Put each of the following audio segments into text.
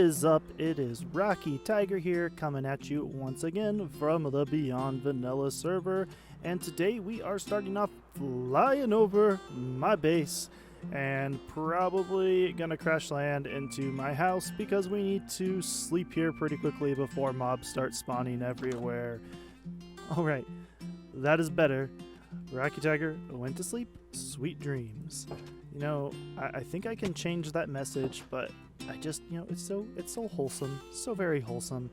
is up? It is Rocky Tiger here, coming at you once again from the BeyondVanilla server, and today we are starting off flying over my base and probably gonna crash land into my house because we need to sleep here pretty quickly before mobs start spawning everywhere. Alright, that is better. Rocky Tiger went to sleep, sweet dreams. You know, I think I can change that message, but I just, it's so wholesome, so very wholesome.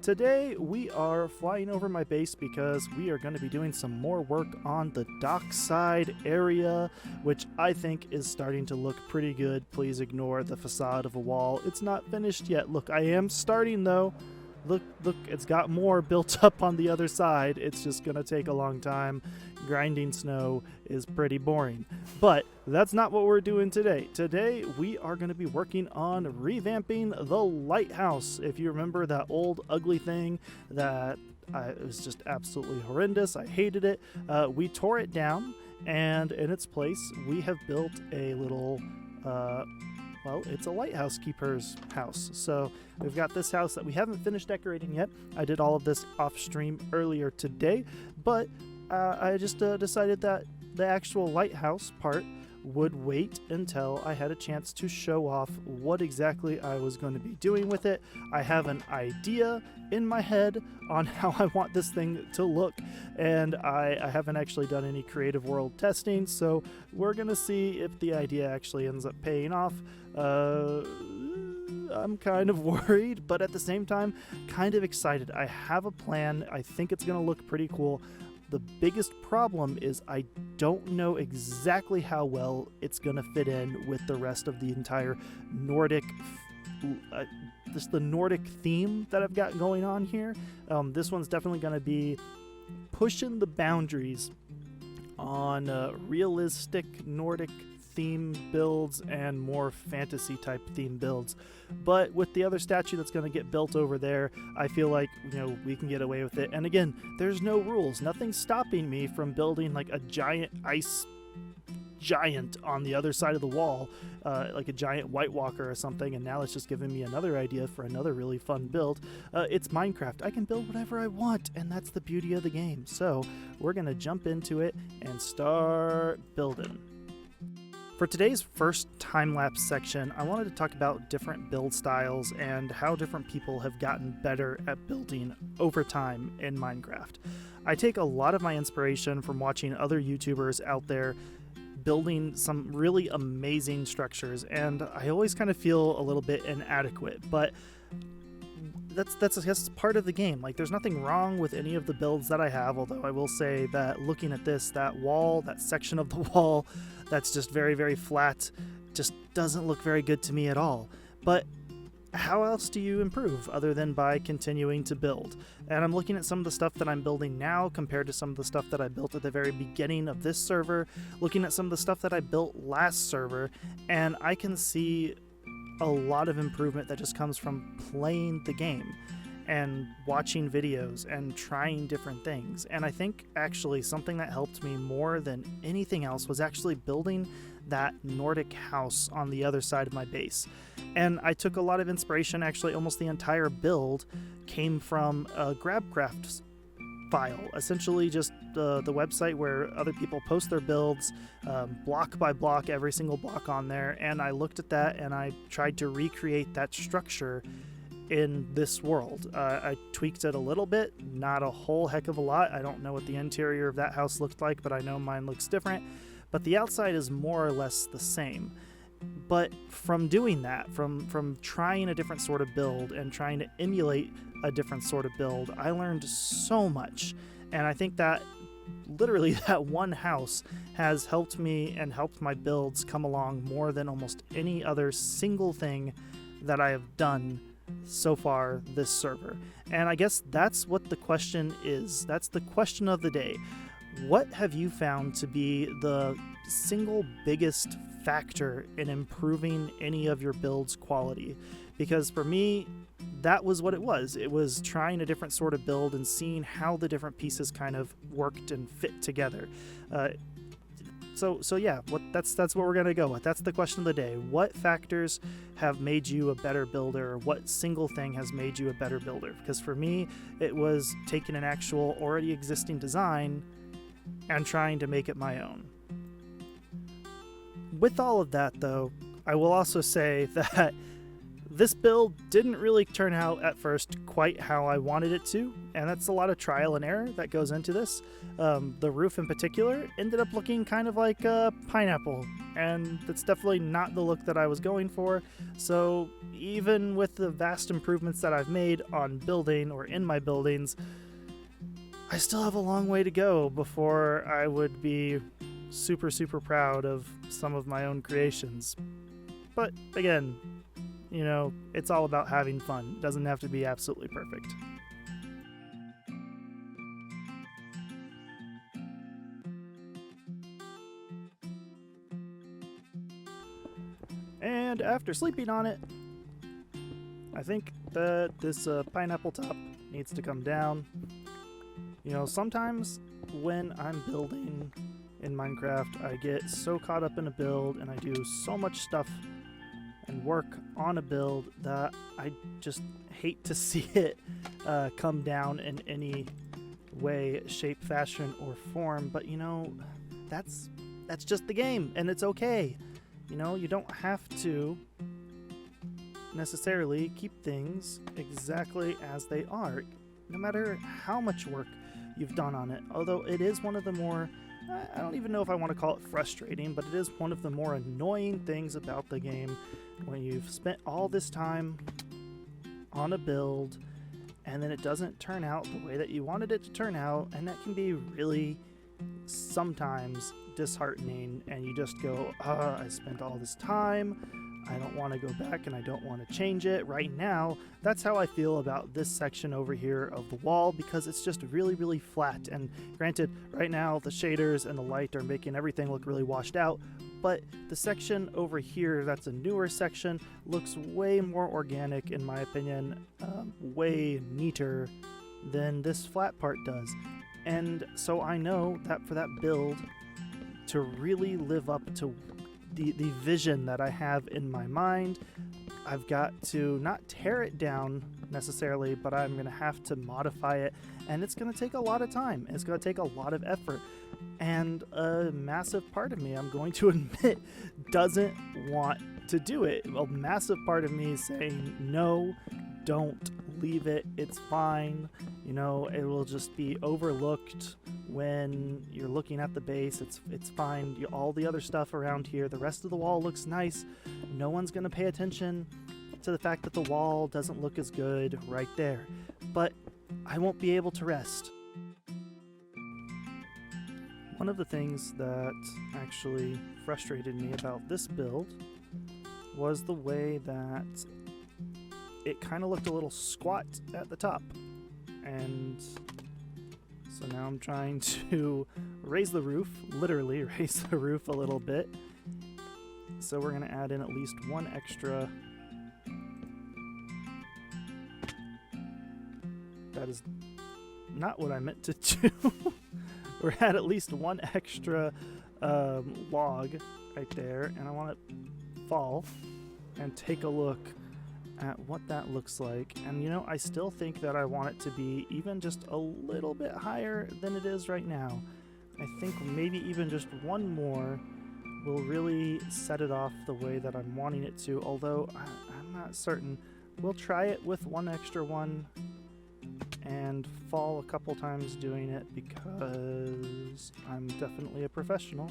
Today we are flying over my base because we are going to be doing some more work on the dockside area, which I think is starting to look pretty good. Please ignore the facade of a wall. It's not finished yet. Look, I am starting though. Look, it's got more built up on the other side. It's just gonna take a long time. Grinding snow is pretty boring. But that's not what we're doing today. Today, we are gonna be working on revamping the lighthouse. If you remember that old ugly thing that it was just absolutely horrendous, I hated it. We tore it down, and in its place, we have built a little, well, it's a lighthouse keeper's house. So we've got this house that we haven't finished decorating yet. I did all of this off stream earlier today, but I just decided that the actual lighthouse part would wait until I had a chance to show off what exactly I was going to be doing with it. I have an idea in my head on how I want this thing to look, and I haven't actually done any creative world testing, so we're gonna see if the idea actually ends up paying off. I'm kind of worried, but at the same time, kind of excited. I have a plan. I think it's gonna look pretty cool. The biggest problem is I don't know exactly how well it's going to fit in with the rest of the entire Nordic, just the Nordic theme that I've got going on here. This one's definitely going to be pushing the boundaries on realistic Nordic theme builds and more fantasy type theme builds. But with the other statue that's going to get built over there, I feel like, we can get away with it. And again, there's no rules. Nothing's stopping me from building like a giant ice giant on the other side of the wall, like a giant White Walker or something. And now it's just giving me another idea for another really fun build. It's Minecraft. I can build whatever I want, and that's the beauty of the game. So we're going to jump into it and start building. For today's first time-lapse section, I wanted to talk about different build styles and how different people have gotten better at building over time in Minecraft. I take a lot of my inspiration from watching other YouTubers out there building some really amazing structures, and I always kind of feel a little bit inadequate, but that's part of the game. Like, there's nothing wrong with any of the builds that I have, although I will say that looking at this, that wall, that section of the wall that's just very, very flat, just doesn't look very good to me at all. But how else do you improve other than by continuing to build? And I'm looking at some of the stuff that I'm building now compared to some of the stuff that I built at the very beginning of this server, looking at some of the stuff that I built last server, and I can see a lot of improvement that just comes from playing the game and watching videos and trying different things. And I think actually something that helped me more than anything else was actually building that Nordic house on the other side of my base. And I took a lot of inspiration. Actually, almost the entire build came from a GrabCraft file, essentially just the website where other people post their builds, block by block, every single block on there. And I looked at that and I tried to recreate that structure in this world. I tweaked it a little bit, not a whole heck of a lot. I don't know what the interior of that house looked like, but I know mine looks different. But the outside is more or less the same. But from doing that, from trying a different sort of build and trying to emulate a different sort of build, I learned so much. And I think that literally that one house has helped me and helped my builds come along more than almost any other single thing that I have done so far this server. And I guess that's what the question is. That's the question of the day. What have you found to be the single biggest factor in improving any of your build's quality? Because for me, that was what it was. It was trying a different sort of build and seeing how the different pieces kind of worked and fit together. So yeah, that's what we're gonna go with. That's the question of the day. What factors have made you a better builder? What single thing has made you a better builder? Because for me, it was taking an actual already existing design and trying to make it my own. With all of that, though, I will also say that this build didn't really turn out at first quite how I wanted it to, and that's a lot of trial and error that goes into this. The roof in particular ended up looking kind of like a pineapple, and that's definitely not the look that I was going for. So even with the vast improvements that I've made on building or in my buildings, I still have a long way to go before I would be super, super proud of some of my own creations. But again, you know, it's all about having fun. It doesn't have to be absolutely perfect. And after sleeping on it, I think that this pineapple top needs to come down. You know, sometimes when I'm building in Minecraft, I get so caught up in a build and I do so much stuff and work on a build that I just hate to see it come down in any way, shape, fashion, or form. But you know, that's just the game, and it's okay. You know, you don't have to necessarily keep things exactly as they are, no matter how much work you've done on it. Although it is one of the more, I don't even know if I want to call it frustrating, but it is one of the more annoying things about the game when you've spent all this time on a build and then it doesn't turn out the way that you wanted it to turn out, and that can be really sometimes disheartening, and you just go, I spent all this time, I don't want to go back and I don't want to change it right now. That's how I feel about this section over here of the wall, because it's just really, really flat. And granted, right now the shaders and the light are making everything look really washed out, but the section over here that's a newer section looks way more organic in my opinion, way neater than this flat part does. And so I know that for that build to really live up to the vision that I have in my mind, I've got to not tear it down necessarily, but I'm going to have to modify it, and it's going to take a lot of time. It's going to take a lot of effort, and a massive part of me, I'm going to admit, doesn't want to do it. A massive part of me is saying, no, don't leave it, it's fine. You know, it will just be overlooked when you're looking at the base. It's fine. All the other stuff around here, the rest of the wall looks nice. No one's going to pay attention to the fact that the wall doesn't look as good right there. But I won't be able to rest. One of the things that actually frustrated me about this build was the way that it kind of looked a little squat at the top. And so now I'm trying to raise the roof, literally raise the roof a little bit. So we're going to add in at least one extra. That is not what I meant to do. We're at least one extra log right there, and I want to fall and take a look at what that looks like. And you know, I still think that I want it to be even just a little bit higher than it is right now. I think maybe even just one more will really set it off the way that I'm wanting it to, although I'm not certain. We'll try it with one extra one and fall a couple times doing it, because I'm definitely a professional.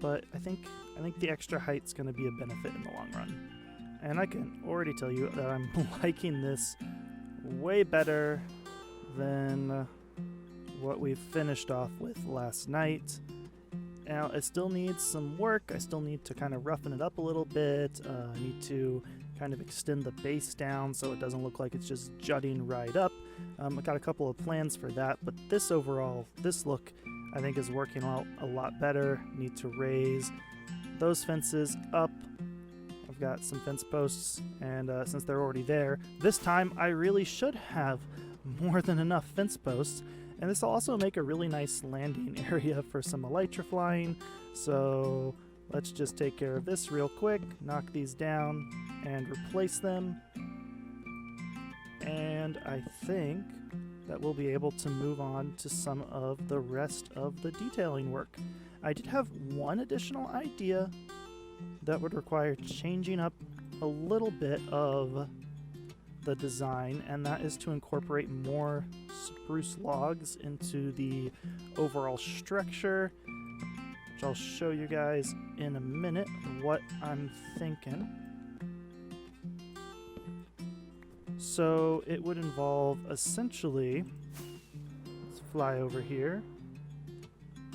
But I think the extra height's going to be a benefit in the long run. And I can already tell you that I'm liking this way better than what we finished off with last night. Now, it still needs some work. I still need to kind of roughen it up a little bit. I need to kind of extend the base down so it doesn't look like it's just jutting right up. I got a couple of plans for that, but this look, I think, is working out a lot better. Need to raise those fences up. I've got some fence posts, and since they're already there, this time I really should have more than enough fence posts. And this will also make a really nice landing area for some elytra flying. So let's just take care of this real quick, knock these down and replace them. And I think that we'll be able to move on to some of the rest of the detailing work. I did have one additional idea that would require changing up a little bit of the design, and that is to incorporate more spruce logs into the overall structure, which I'll show you guys in a minute what I'm thinking. So it would involve essentially, let's fly over here,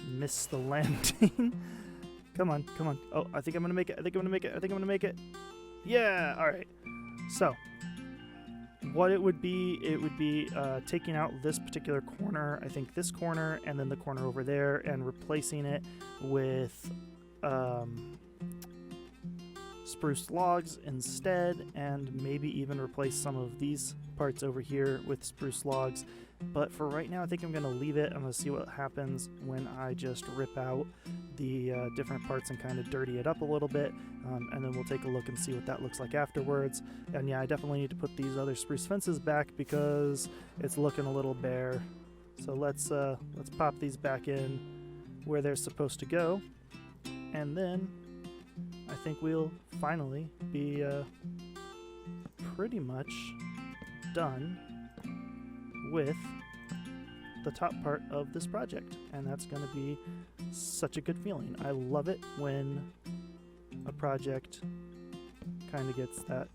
miss the landing. Come on, come on. Oh, I think I'm gonna make it. I think I'm gonna make it. I think I'm gonna make it. Yeah, all right. So what it would be taking out this particular corner, I think this corner, and then the corner over there, and replacing it with spruce logs instead, and maybe even replace some of these parts over here with spruce logs. But for right now, I think I'm going to leave it. I'm going to see what happens when I just rip out the different parts and kind of dirty it up a little bit, and then we'll take a look and see what that looks like afterwards. And yeah, I definitely need to put these other spruce fences back because it's looking a little bare. So let's pop these back in where they're supposed to go, and then I think we'll finally be pretty much done with the top part of this project, and that's going to be such a good feeling. I love it when a project kind of gets that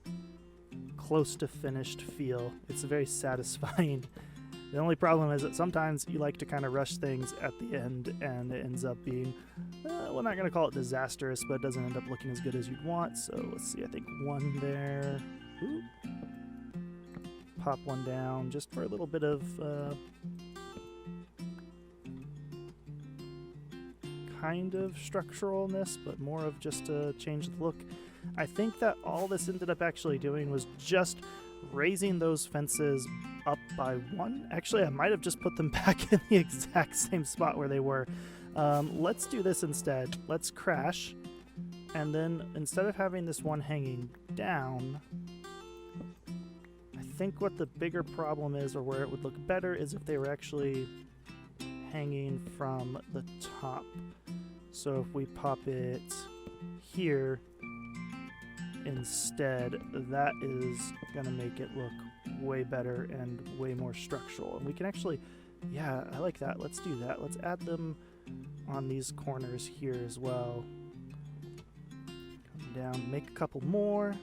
close to finished feel. It's very satisfying. The only problem is that sometimes you like to kind of rush things at the end, and it ends up being, we're not going to call it disastrous, but it doesn't end up looking as good as you'd want. So let's see, I think one there. Ooh. Pop one down just for a little bit of kind of structuralness, but more of just a change the look. I think that all this ended up actually doing was just raising those fences up by one. Actually, I might have just put them back in the exact same spot where they were. Let's do this instead. Let's crash, and then instead of having this one hanging down, I think what the bigger problem is, or where it would look better, is if they were actually hanging from the top. So if we pop it here instead, that is going to make it look way better and way more structural. And we can actually, yeah, I like that. Let's do that. Let's add them on these corners here as well. Come down, make a couple more.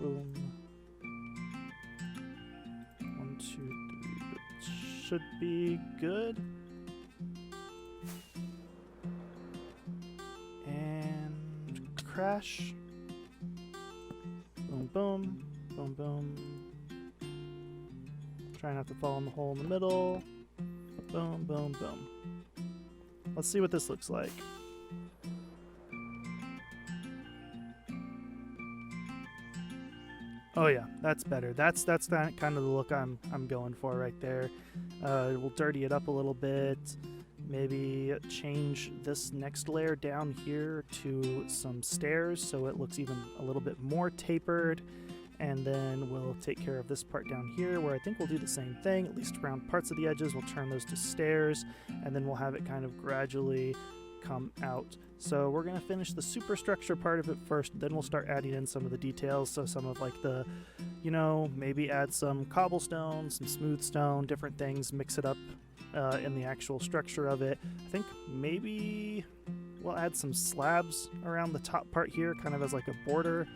Boom. 1, 2, 3. That should be good. And crash. Boom, boom. Boom, boom. Try not to fall in the hole in the middle. Boom, boom, boom. Let's see what this looks like. Oh yeah, that's better. That's that kind of the look I'm going for right there. We'll dirty it up a little bit. Maybe change this next layer down here to some stairs so it looks even a little bit more tapered. And then we'll take care of this part down here where I think we'll do the same thing, at least around parts of the edges. We'll turn those to stairs, and then we'll have it kind of gradually come out. So we're going to finish the superstructure part of it first, then we'll start adding in some of the details. So some of like the, you know, maybe add some cobblestone, some smooth stone, different things, mix it up in the actual structure of it. I think maybe we'll add some slabs around the top part here, kind of as like a border.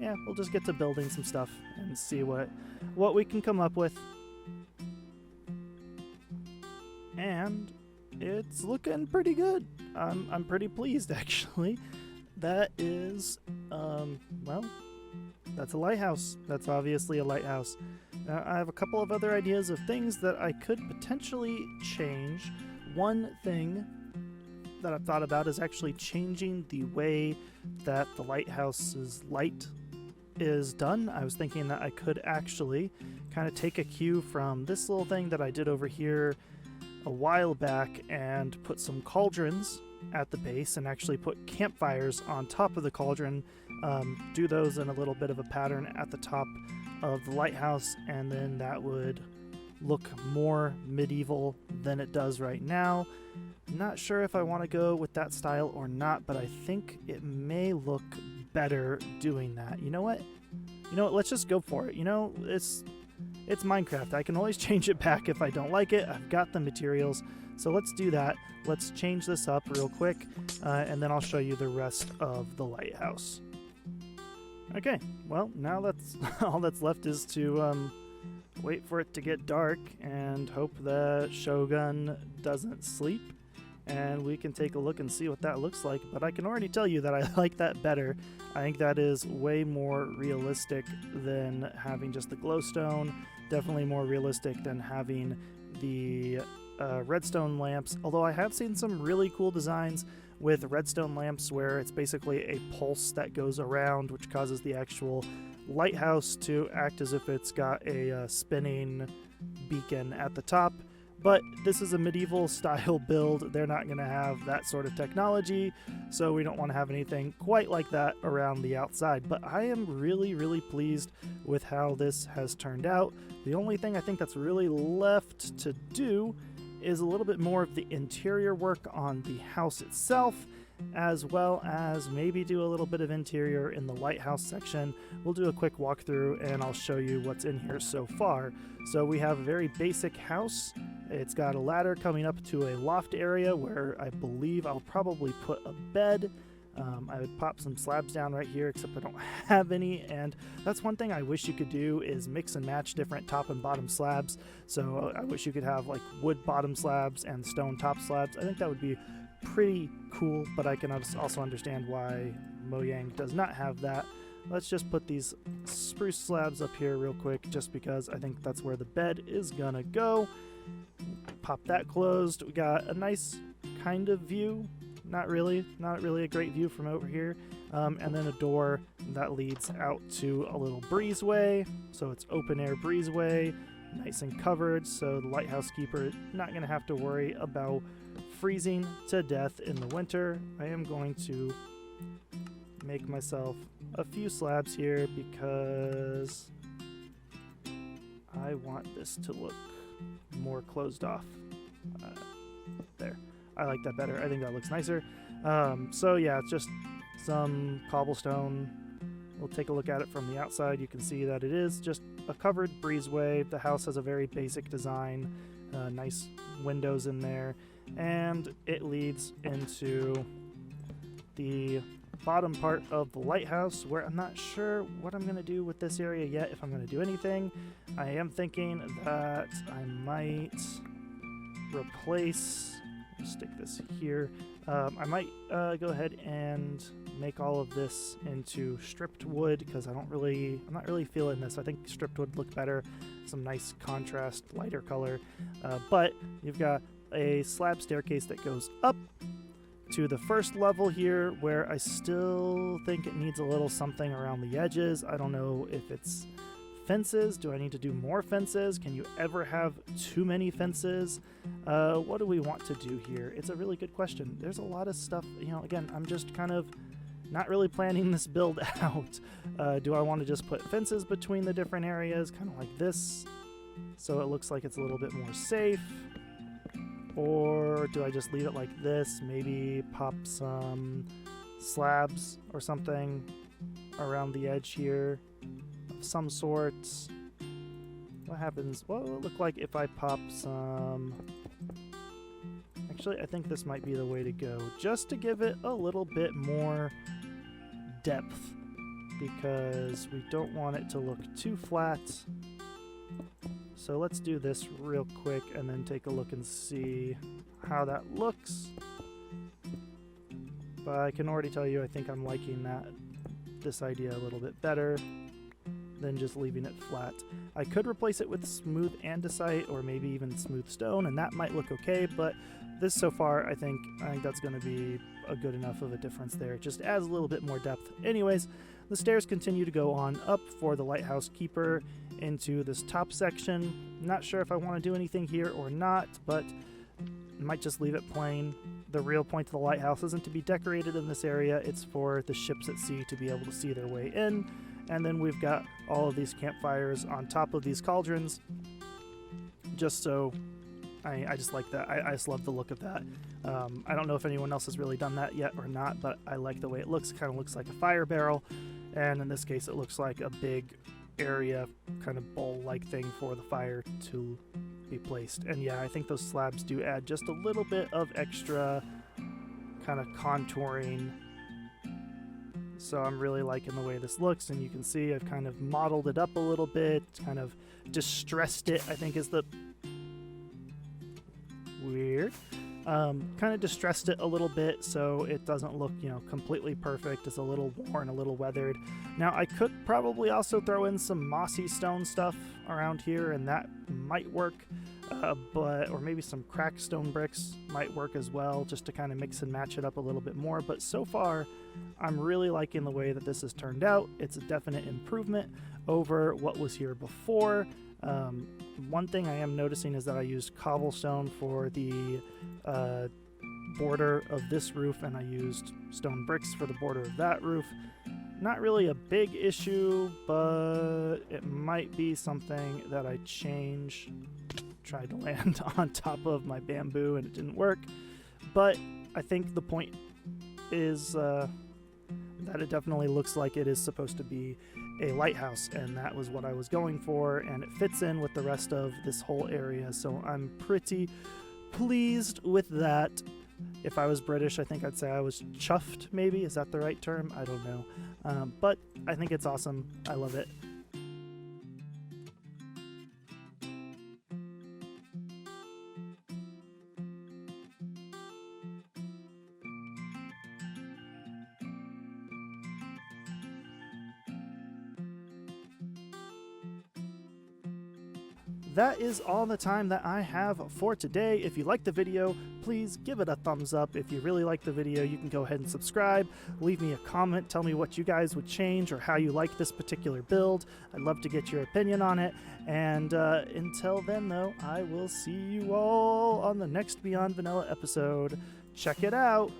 Yeah, we'll just get to building some stuff and see what we can come up with. And it's looking pretty good. I'm pretty pleased, actually. That is, well, that's a lighthouse. That's obviously a lighthouse. I have a couple of other ideas of things that I could potentially change. One thing that I've thought about is actually changing the way that the lighthouse's light is done. I was thinking that I could actually kind of take a cue from this little thing that I did over here a while back and put some cauldrons at the base and actually put campfires on top of the cauldron, do those in a little bit of a pattern at the top of the lighthouse, and then that would look more medieval than it does right now. Not sure if I want to go with that style or not, but I think it may look better doing that. You know what? Let's just go for it. It's Minecraft. I can always change it back if I don't like it. I've got the materials, so let's do that. Let's change this up real quick, and then I'll show you the rest of the lighthouse. Okay, well, now that's all that's left is to wait for it to get dark and hope the Shogun doesn't sleep, and we can take a look and see what that looks like. But I can already tell you that I like that better. I think that is way more realistic than having just the glowstone. Definitely more realistic than having the redstone lamps, although I have seen some really cool designs with redstone lamps where it's basically a pulse that goes around, which causes the actual lighthouse to act as if it's got a spinning beacon at the top. But this is a medieval style build. They're not going to have that sort of technology, so we don't want to have anything quite like that around the outside. But I am really, really pleased with how this has turned out. The only thing I think that's really left to do is a little bit more of the interior work on the house itself, as well as maybe do a little bit of interior in the lighthouse section. We'll do a quick walkthrough and I'll show you what's in here so far. So we have a very basic house. It's got a ladder coming up to a loft area where I believe I'll probably put a bed. I would pop some slabs down right here, except I don't have any, and that's one thing I wish you could do is mix and match different top and bottom slabs. So I wish you could have like wood bottom slabs and stone top slabs. I think that would be pretty cool, but I can also understand why Mojang does not have that. Let's just put these spruce slabs up here real quick, just because I think that's where the bed is gonna go. Pop that closed. We got a nice kind of view. Not really a great view from over here. And then a door that leads out to a little breezeway. So it's open air breezeway, nice and covered, so the lighthouse keeper is not going to have to worry about freezing to death in the winter. I am going to make myself a few slabs here because I want this to look more closed off. There. I like that better. I think that looks nicer. So yeah, it's just some cobblestone. We'll take a look at it from the outside. You can see that it is just a covered breezeway. The house has a very basic design, nice windows in there, and it leads into the bottom part of the lighthouse, where I'm not sure what I'm going to do with this area yet, if I'm going to do anything. I am thinking that I might replace... stick this here. I might go ahead and make all of this into stripped wood, because I'm not really feeling this. I think stripped would look better, some nice contrast, lighter color. But you've got a slab staircase that goes up to the first level here, where I still think it needs a little something around the edges. I don't know if it's fences. Do I need to do more fences? Can you ever have too many fences? What do we want to do here? It's a really good question. There's a lot of stuff, again, I'm just kind of not really planning this build out. Do I want to just put fences between the different areas, kind of like this, so it looks like it's a little bit more safe? Or do I just leave it like this, maybe pop some slabs or something around the edge here? Some sorts. What happens? What will it look like if I pop some... Actually, I think this might be the way to go, just to give it a little bit more depth, because we don't want it to look too flat. So let's do this real quick and then take a look and see how that looks. But I can already tell you I think I'm liking this idea a little bit better than just leaving it flat. I could replace it with smooth andesite or maybe even smooth stone, and that might look okay, but this so far, I think that's going to be a good enough of a difference there. It just adds a little bit more depth. Anyways, the stairs continue to go on up for the lighthouse keeper into this top section. Not sure if I want to do anything here or not, but might just leave it plain. The real point of the lighthouse isn't to be decorated in this area, it's for the ships at sea to be able to see their way in. And then we've got all of these campfires on top of these cauldrons, just so I just like that. I just love the look of that. I don't know if anyone else has really done that yet or not, but I like the way it looks. It kind of looks like a fire barrel, and in this case it looks like a big area, kind of bowl-like thing for the fire to be placed. And yeah, I think those slabs do add just a little bit of extra kind of contouring. So I'm really liking the way this looks, and you can see I've kind of modeled it up a little bit, kind of distressed it, I think is the weird. Kind of distressed it a little bit so it doesn't look, completely perfect. It's a little worn, a little weathered. Now I could probably also throw in some mossy stone stuff around here, and that might work, or maybe some cracked stone bricks might work as well, just to kind of mix and match it up a little bit more. But so far, I'm really liking the way that this has turned out. It's a definite improvement over what was here before. One thing I am noticing is that I used cobblestone for the border of this roof, and I used stone bricks for the border of that roof. Not really a big issue, but it might be something that I change. Tried to land on top of my bamboo and it didn't work, but I think the point is that it definitely looks like it is supposed to be a lighthouse, and that was what I was going for, and it fits in with the rest of this whole area, so I'm pretty pleased with that. If I was British, I think I'd say I was chuffed, maybe. Is that the right term? I don't know. But I think it's awesome. I love it. That is all the time that I have for today. If you liked the video, please give it a thumbs up. If you really like the video, you can go ahead and subscribe. Leave me a comment. Tell me what you guys would change or how you like this particular build. I'd love to get your opinion on it. And until then, though, I will see you all on the next Beyond Vanilla episode. Check it out.